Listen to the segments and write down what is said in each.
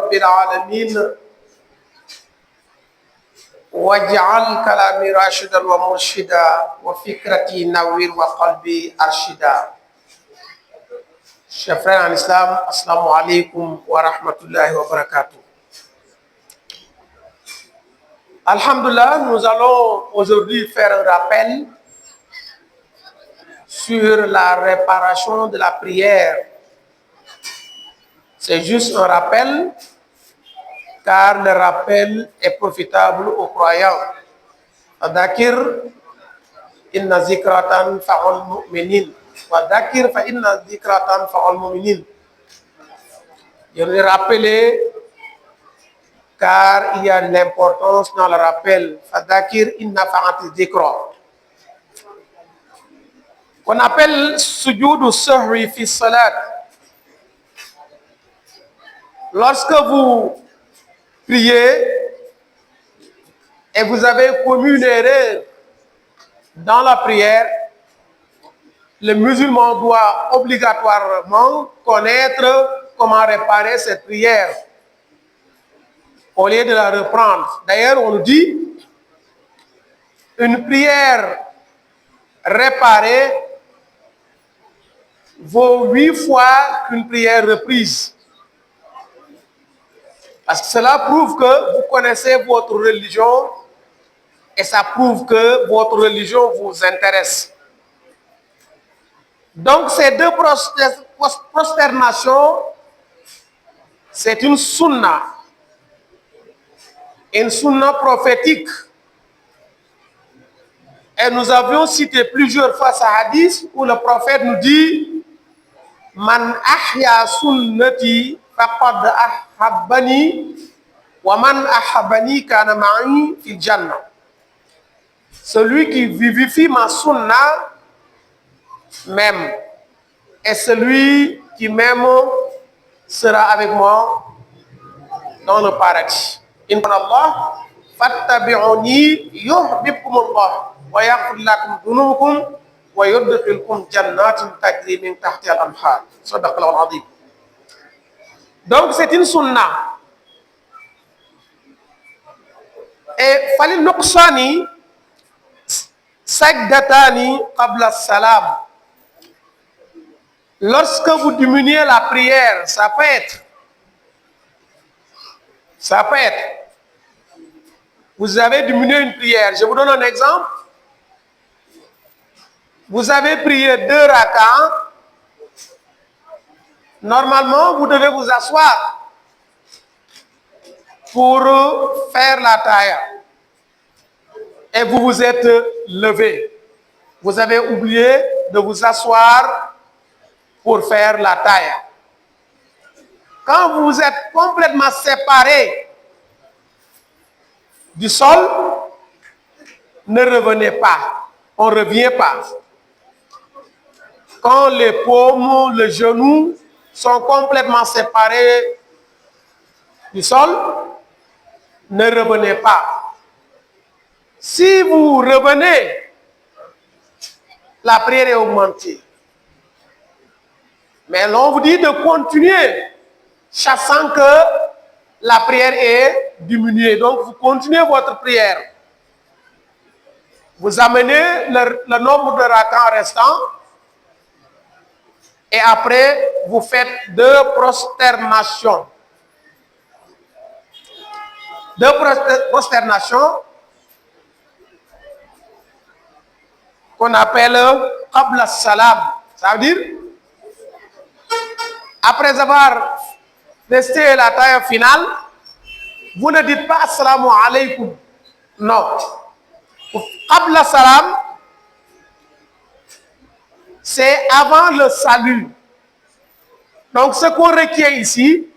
رب العالمين واجعل كلامي راشدا ومرشدا وفكرتي نوير وقلبي أرشدا. Chers frères en islam, assalamu alaikum wa rahmatullahi wa barakatuh. Alhamdulillah, nous allons aujourd'hui faire un rappel sur la réparation de la prière. C'est juste un rappel, car le rappel est profitable aux croyants. Adakir inna zikratan fa'ul mu'minin. Wadakir fa inna zikratan fa'ul mu'minin. Je vais rappeler, car il y a de l'importance dans le rappel. Fadakir inna fa'ati zikra. Qu'on appelle sujudu sahwi fi salat. Lorsque vous priez et vous avez commis une erreur dans la prière, le musulman doit obligatoirement connaître comment réparer cette prière au lieu de la reprendre. D'ailleurs, on nous dit une prière réparée vaut 8 fois qu'une prière reprise. Parce que cela prouve que vous connaissez votre religion et ça prouve que votre religion vous intéresse. Donc ces deux prosternations, c'est une sunna prophétique. Et nous avions cité plusieurs fois ce hadith où le prophète nous dit « Man ahya sunnati faqad ahabbani wa man ahabbani kana ma'i fil jannah » Celui qui vivifie ma sunna m'aime, et celui qui m'aime sera avec moi dans le paradis. Inch'Allah, fattabi'uni yuhbibkumullah wa yaghfir lakum dhunubakum wa yudkhilkum jannatin tajri min tahtiha al-anhar. Sadaqallahu al-azim. Donc c'est une sunna. Et falil nuqsani sajdatani qabla salam. Lorsque vous diminuez la prière, ça peut être, vous avez diminué une prière. Je vous donne un exemple. Vous avez prié 2 rak'ahs. Normalement, vous devez vous asseoir pour faire la taaya. Et vous vous êtes levé. Vous avez oublié de vous asseoir pour faire la taaya. Quand vous êtes complètement séparé du sol, ne revenez pas. On ne revient pas. Quand les paumes, les genoux sont complètement séparés du sol, ne revenez pas. Si vous revenez, la prière est augmentée. Mais l'on vous dit de continuer, sachant que la prière est diminuée. Donc vous continuez votre prière. Vous amenez le nombre de rak'ahs restants. Et après, vous faites 2 prosternations. 2 prosternations qu'on appelle qabla salam. Ça veut dire, après avoir resté la taille finale, vous ne dites pas assalamu alaikum. Non. Qabla salam, c'est avant le salut. Donc ce qu'on requiert ici,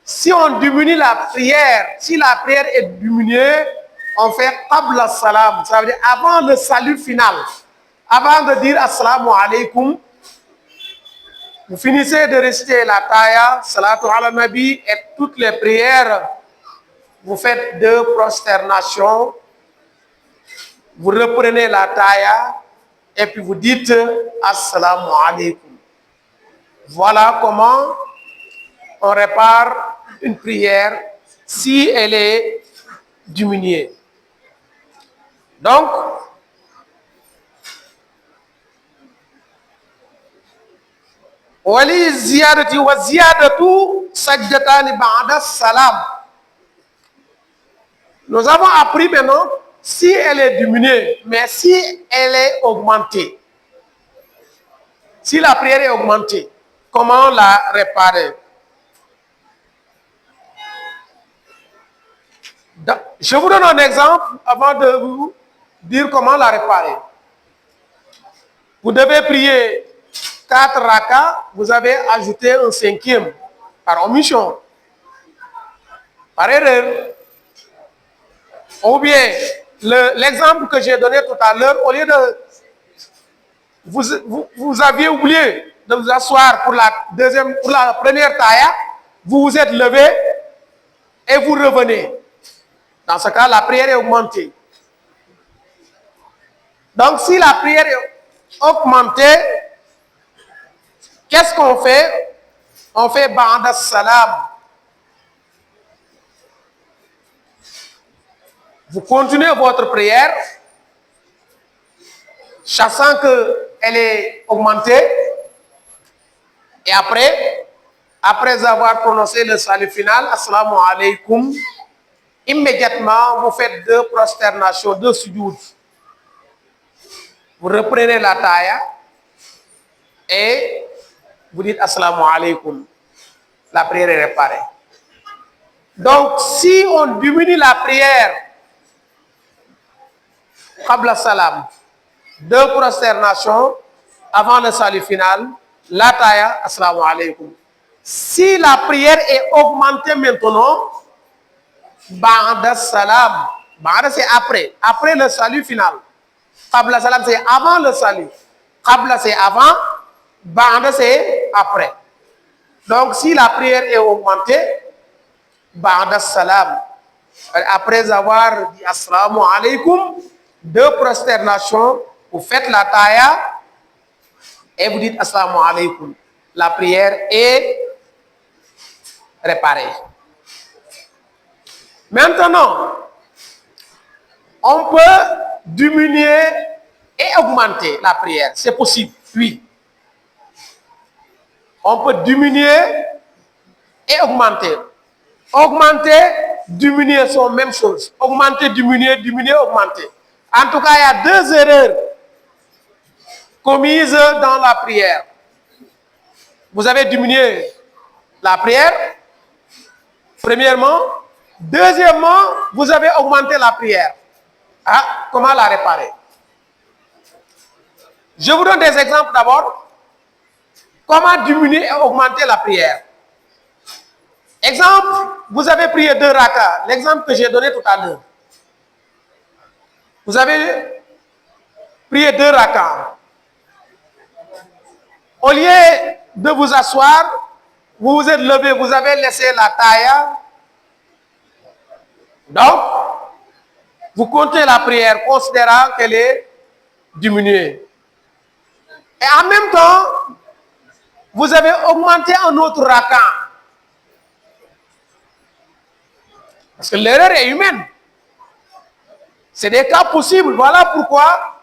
si on diminue la prière, si la prière est diminuée, on fait qabla salam. Ça veut dire avant le salut final. Avant de dire assalamu alaikum, vous finissez de réciter la taaya, salatu ala nabi et toutes les prières. Vous faites 2 prosternations. Vous reprenez la taaya et puis vous dites assalamu alaikum. Voilà comment on répare une prière si elle est diminuée. Donc, wali ziyadati wa ziyadatu sajdatani ba'da salam. Nous avons appris maintenant si elle est diminuée, mais si elle est augmentée. Si la prière est augmentée, comment la réparer? Je vous donne un exemple avant de vous dire comment la réparer. Vous devez prier 4 rakas, vous avez ajouté un 5e par omission, par erreur. Ou bien, l'exemple que j'ai donné tout à l'heure, au lieu de... Vous aviez oublié de vous asseoir pour la première taille, vous vous êtes levé et vous revenez. Dans ce cas, la prière est augmentée. Donc, si la prière est augmentée, qu'est-ce qu'on fait? On fait ba'da salam. Vous continuez votre prière, sachant qu'elle est augmentée, et après avoir prononcé le salut final, assalamu alaikum, immédiatement, vous faites 2 prosternations, 2 sujoud. Vous reprenez la taille et vous dites assalamu alaikum. La prière est réparée. Donc, si on diminue la prière, qabla salam, 2 prosternations avant le salut final, la taille, assalamu alaikum. Si la prière est augmentée maintenant, ba'da salam, ba'da c'est après le salut final. Qabla salam c'est avant le salut. Qabla c'est avant, ba'da c'est après. Donc si la prière est augmentée, ba'da salam, après avoir dit assalamu alaikum, 2 prosternations, vous faites la taaya et vous dites assalamu alaikum. La prière est réparée. Maintenant, on peut diminuer et augmenter la prière. C'est possible, oui. On peut diminuer et augmenter. Augmenter, diminuer sont même chose. Augmenter, diminuer, diminuer, augmenter. En tout cas, il y a 2 erreurs commises dans la prière. Vous avez diminué la prière, premièrement. Deuxièmement, vous avez augmenté la prière. Ah, comment la réparer? Je vous donne des exemples d'abord. Comment diminuer et augmenter la prière? Exemple, vous avez prié 2 rakas. L'exemple que j'ai donné tout à l'heure. Vous avez prié 2 rakas. Au lieu de vous asseoir, vous vous êtes levé, vous avez laissé la taille. Donc, vous comptez la prière considérant qu'elle est diminuée. Et en même temps, vous avez augmenté un autre rakan. Parce que l'erreur est humaine. C'est des cas possibles. Voilà pourquoi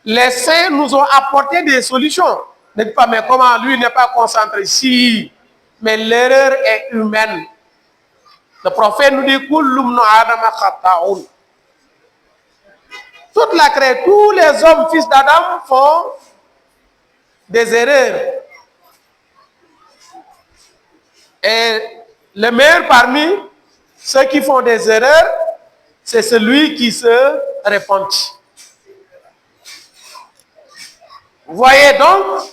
les saints nous ont apporté des solutions. Ne dites pas, mais comment lui n'est pas concentré? Si, mais l'erreur est humaine. Le prophète nous dit toute la création, tous les hommes, fils d'Adam, font des erreurs. Et le meilleur parmi ceux qui font des erreurs, c'est celui qui se repentit. Vous voyez donc,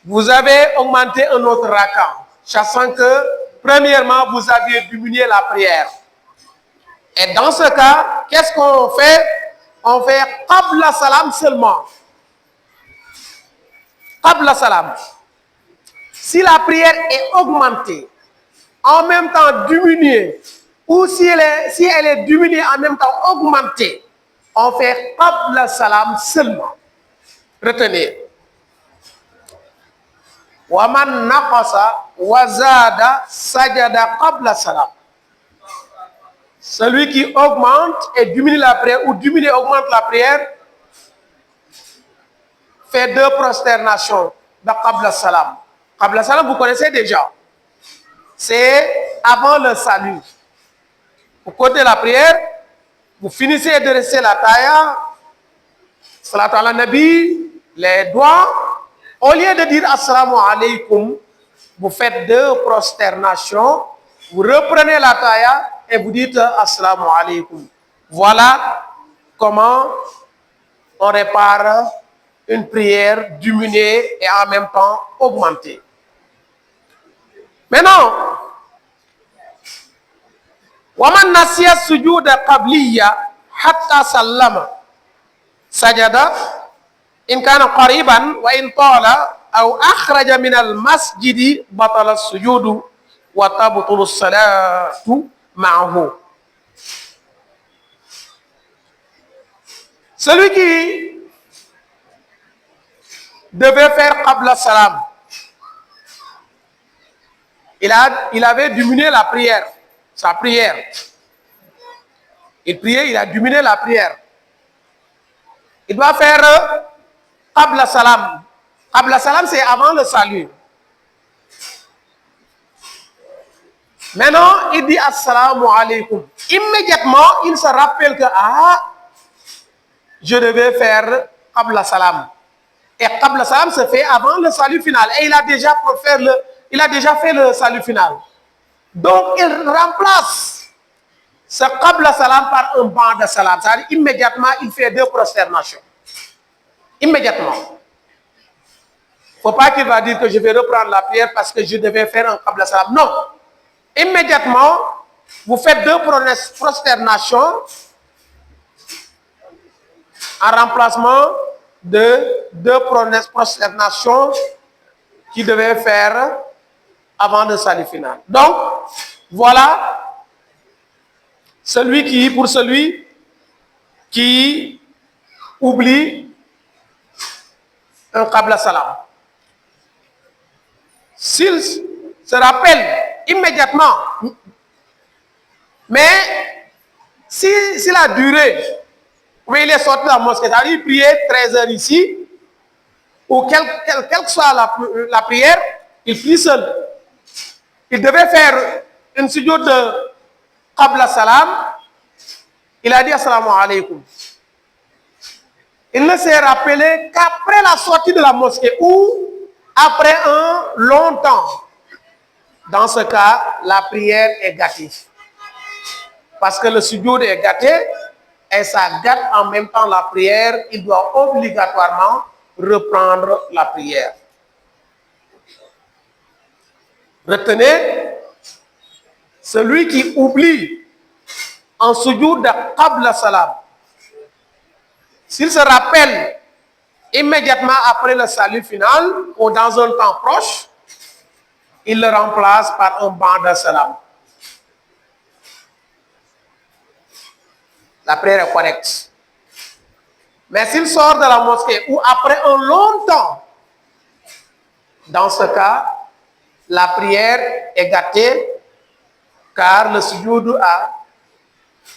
vous avez augmenté un autre rakan, sachant que, premièrement, vous aviez diminué la prière. Et dans ce cas, qu'est-ce qu'on fait? On fait qabla salam seulement. Qabla salam. Si la prière est augmentée, en même temps diminuée, ou si elle est diminuée en même temps augmentée, on fait qabla salam seulement. Retenez. Waman naqasa wazada sajada qabla salam. Celui qui augmente et diminue la prière, ou diminue et augmente la prière, fait 2 prosternations de qabla salam. Qabla salam, vous connaissez déjà. C'est avant le salut. Vous côté la prière, vous finissez de rester la taille, salatu ala nabi, les doigts. Au lieu de dire assalamu alaikum, vous faites 2 prosternations, vous reprenez la taille et vous dites assalamu alaikum. Voilà comment on répare une prière diminuée et en même temps augmentée. Maintenant, waman nasiya sujuda qabliya hatta sallama sajada in kana qariban wa in tala aw akhraja min al masjidi batala sujudu wa tabtulu salatu ma'ahu. Celui qui devait faire qabla salam, il avait diminué la prière, sa prière. Il priait, il a diminué la prière. Il doit faire qabla salam. Qabla salam, c'est avant le salut. Maintenant, il dit assalamu alaikum. Immédiatement, il se rappelle que je devais faire qabla salam. Et qabla salam se fait avant le salut final. Et il a déjà fait le salut final. Donc, il remplace ce qabla salam par un ba'da salam. C'est-à-dire, immédiatement, il fait 2 prosternations. Immédiatement. Il ne faut pas qu'il va dire que je vais reprendre la prière parce que je devais faire un qabla salam. Non. Immédiatement, vous faites 2 prosternations en remplacement de 2 prosternations qu'il devait faire avant le salut final. Donc, voilà pour celui qui oublie un qabla salam. S'il se rappelle immédiatement, mais s'il a duré, ou il est sorti de la mosquée, c'est-à-dire il priait 13 heures ici, ou quelle que soit la prière, il prie seul. Il devait faire une sujoud de qabla salam, il a dit assalamu alaikum. Il ne s'est rappelé qu'après la sortie de la mosquée ou après un long temps. Dans ce cas, la prière est gâtée. Parce que le sujoud est gâté et ça gâte en même temps la prière, il doit obligatoirement reprendre la prière. Retenez, celui qui oublie en sujoud de qabla salam, s'il se rappelle immédiatement après le salut final ou dans un temps proche, il le remplace par un ba'da salam. La prière est correcte. Mais s'il sort de la mosquée ou après un long temps, dans ce cas, la prière est gâtée car le sujoud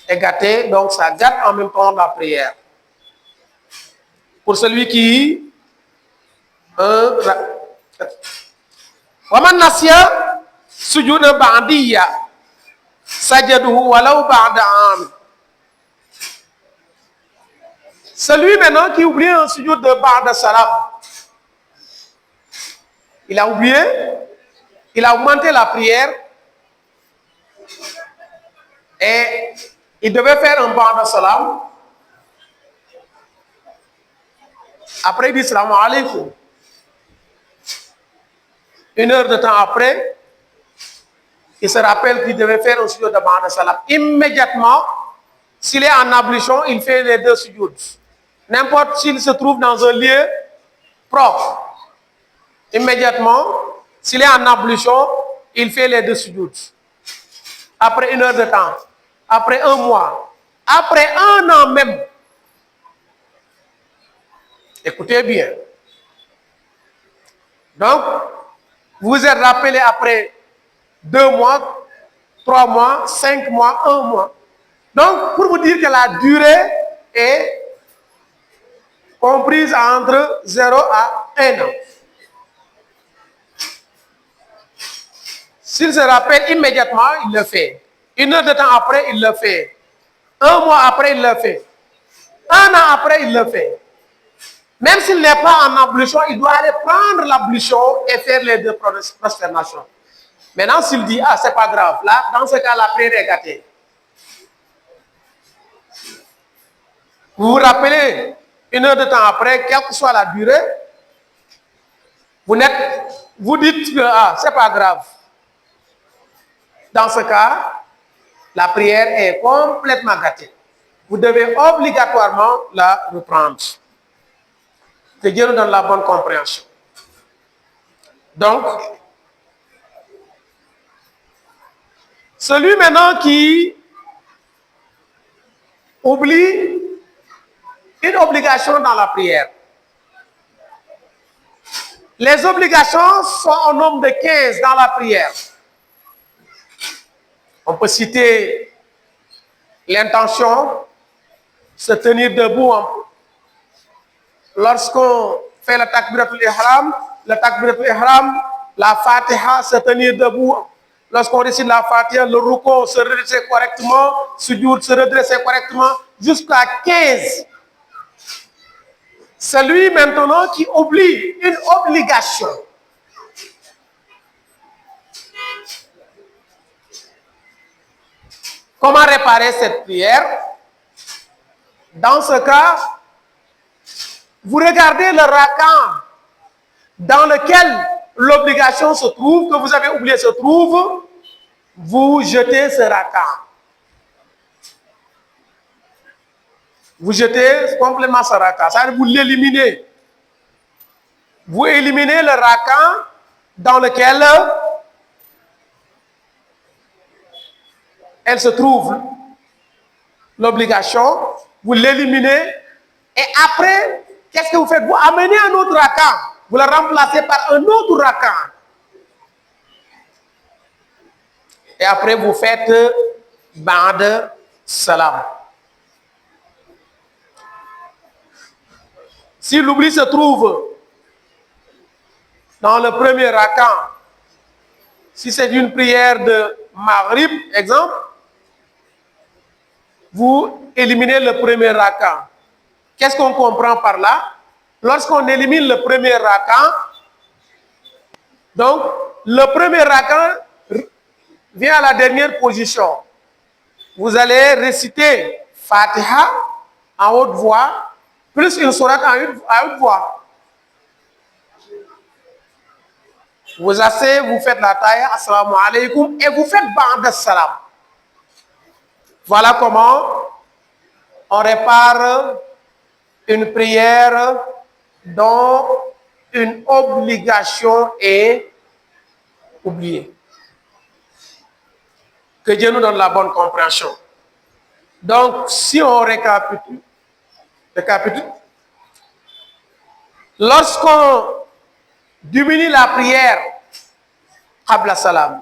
est gâté, donc ça gâte en même temps la prière. Pour celui qui waman nasiya sujuda ba'diyya sajaduhu walau ba'da am. Celui maintenant qui oublie un sujoud de ba'da salam, il a oublié, il a augmenté la prière et il devait faire un ba'da salam. Après, il dit salamu alaikum. 1 heure de temps après, il se rappelle qu'il devait faire un sujoud de ba'da salam. Immédiatement, s'il est en ablution, il fait les 2 sujouds. N'importe s'il se trouve dans un lieu propre. Immédiatement, s'il est en ablution, il fait les 2 sujouds. Après 1 heure de temps, après 1 mois, après 1 an même. Écoutez bien. Donc, Vous êtes rappelé après 2 mois, 3 mois, 5 mois, 1 mois. Donc, pour vous dire que la durée est comprise entre 0 à 1 an. S'il se rappelle immédiatement, il le fait. 1 heure de temps après, il le fait. 1 mois après, il le fait. 1 an après, il le fait. Même s'il n'est pas en ablution, il doit aller prendre l'ablution et faire les 2 prosternations. Maintenant, s'il dit, ah, c'est pas grave, là, dans ce cas, la prière est gâtée. Vous vous rappelez, 1 heure de temps après, quelle que soit la durée, vous dites que, ah, c'est pas grave. Dans ce cas, la prière est complètement gâtée. Vous devez obligatoirement la reprendre. Que Dieu nous donne la bonne compréhension. Donc, celui maintenant qui oublie une obligation dans la prière. Les obligations sont au nombre de 15 dans la prière. On peut citer l'intention, se tenir debout. Lorsqu'on fait le takbiratul ihram, la fatiha, se tenir debout. Lorsqu'on récite la fatiha, le ruku se redresser correctement, sujoud se redresser correctement, jusqu'à 15. Celui maintenant qui oublie une obligation. Comment réparer cette prière? Dans ce cas, vous regardez le rakan dans lequel l'obligation se trouve, que vous avez oublié se trouve, vous jetez ce rakan. Vous jetez complètement ce rakan, c'est-à-dire vous l'éliminez. Vous éliminez le rakan dans lequel elle se trouve, l'obligation, vous l'éliminez, et après, qu'est-ce que vous faites? Vous amenez un autre rakan, vous le remplacez par un autre rakan. Et après, vous faites ba'd salam. Si l'oubli se trouve dans le premier rakan, si c'est une prière de Maghrib, exemple, vous éliminez le premier rakan. Qu'est-ce qu'on comprend par là? Lorsqu'on élimine le premier rakan, donc le premier rakan vient à la dernière position. Vous allez réciter Fatiha en haute voix, plus une sourate à haute voix. Vous asseyez, vous faites la taille, assalamu alaikum, et vous faites ba'd salam. Voilà comment on répare une prière dont une obligation est oubliée. Que Dieu nous donne la bonne compréhension. Donc, si on récapitule, lorsqu'on diminue la prière, qabla salam,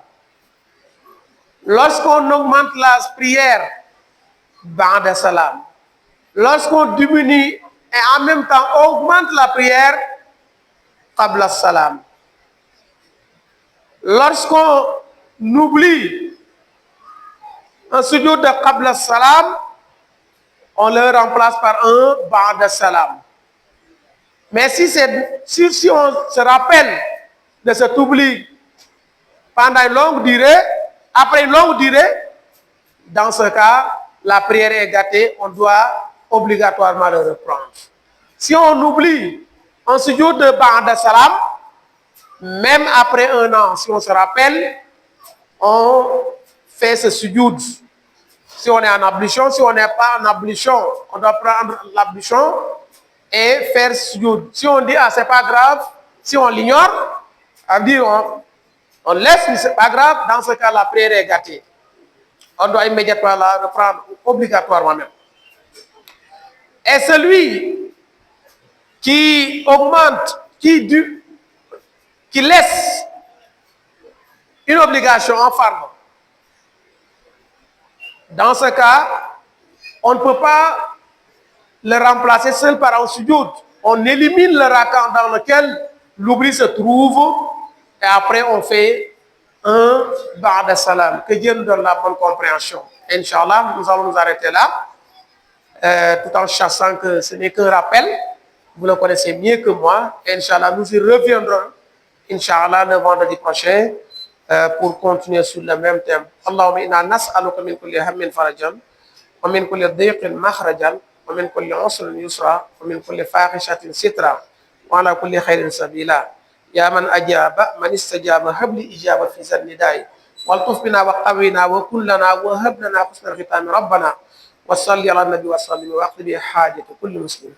lorsqu'on augmente la prière, ba'da salam, lorsqu'on diminue et en même temps augmente la prière, qabla salam, lorsqu'on oublie un sujoud de qabla salam, on le remplace par un ba'da salam. Mais si on se rappelle de cet oubli pendant une longue durée, après une longue durée, dans ce cas, la prière est gâtée, on doit obligatoirement le reprendre. Si on oublie un sujoud de ba'da salam, même après 1 an, si on se rappelle, on fait ce sujoud. Si on est en ablution, si on n'est pas en ablution, on doit prendre l'ablution et faire sujoud. Si on dit, ah, c'est pas grave, si on l'ignore, on laisse, mais c'est pas grave, dans ce cas, la prière est gâtée. On doit immédiatement la reprendre, obligatoirement même. Et celui qui augmente, qui laisse une obligation en fardeau. Dans ce cas, on ne peut pas le remplacer seul par un sujoud. On élimine le raka dans lequel l'oubli se trouve et après on fait un ba'da salam. Que Dieu nous donne la bonne compréhension. Inch'Allah, nous allons nous arrêter là, tout en sachant que ce n'est qu'un rappel. Vous le connaissez mieux que moi. Inch'Allah, nous y reviendrons, Inch'Allah, le vendredi prochain, pour continuer sur le même thème. Allahumma inna nas'aluka min kulli hammin farajan, wa min kulli dhiqin makhrajan, wa min kulli usrin yusra, wa min kulli fahishatin sitra, wa ala kulli khairin sabila. يا من أجاب من استجاب هب لي إجابة في ذا النداء والطف بنا وقوينا وكلنا وهب لنا حسن الختام ربنا وصلي على النبي وسلم واقض به حاجة كل مسلم.